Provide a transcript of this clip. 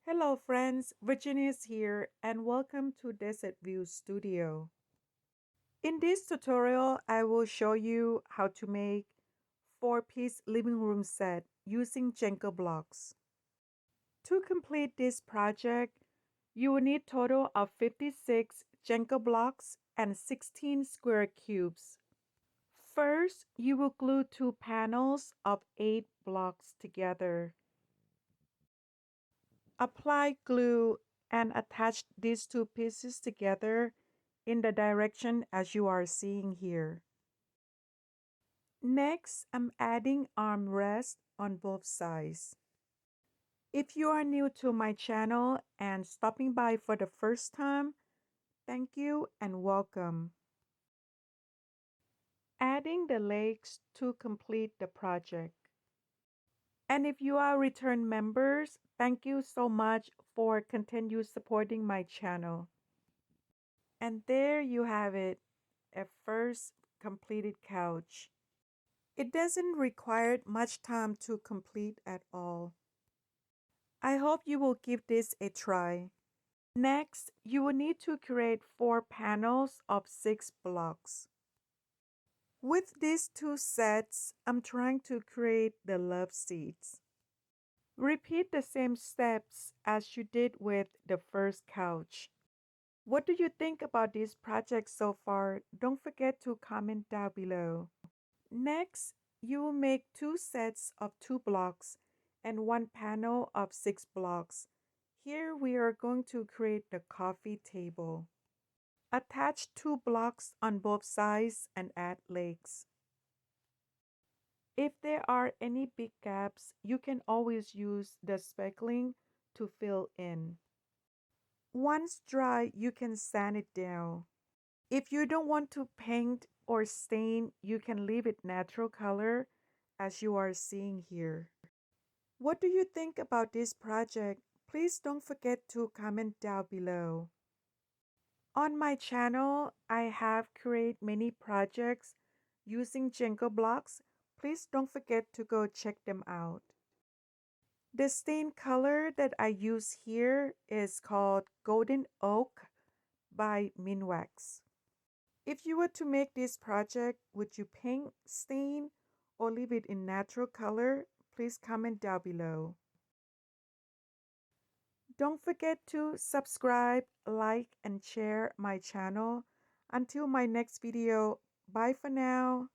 Hello friends, Virginia is here and welcome to Desert View Studio. In this tutorial, I will show you how to make 4-piece living room set using Jenga blocks. To complete this project, you will need total of 56 Jenga blocks and 16 square cubes. First, you will glue two panels of 8 blocks together. Apply glue and attach these two pieces together in the direction as you are seeing here. Next, I'm adding armrests on both sides. If you are new to my channel and stopping by for the first time, thank you and welcome. Adding the legs to complete the project. And if you are return members, thank you so much for continue supporting my channel. And there you have it, a first completed couch. It doesn't require much time to complete at all. I hope you will give this a try. Next, you will need to create 4 panels of 6 blocks. With these two sets, I'm trying to create the love seats. Repeat the same steps as you did with the first couch. What do you think about this project so far? Don't forget to comment down below. Next, you will make 2 sets of 2 blocks and 1 panel of 6 blocks. Here we are going to create the coffee table. Attach 2 blocks on both sides and add legs. If there are any big gaps, you can always use the speckling to fill in. Once dry, you can sand it down. If you don't want to paint or stain, you can leave it natural color as you are seeing here. What do you think about this project? Please don't forget to comment down below. On my channel, I have created many projects using Jenga blocks. Please don't forget to go check them out. The stain color that I use here is called Golden Oak by Minwax. If you were to make this project, would you paint, stain, or leave it in natural color? Please comment down below. Don't forget to subscribe, like, and share my channel. Until my next video, bye for now.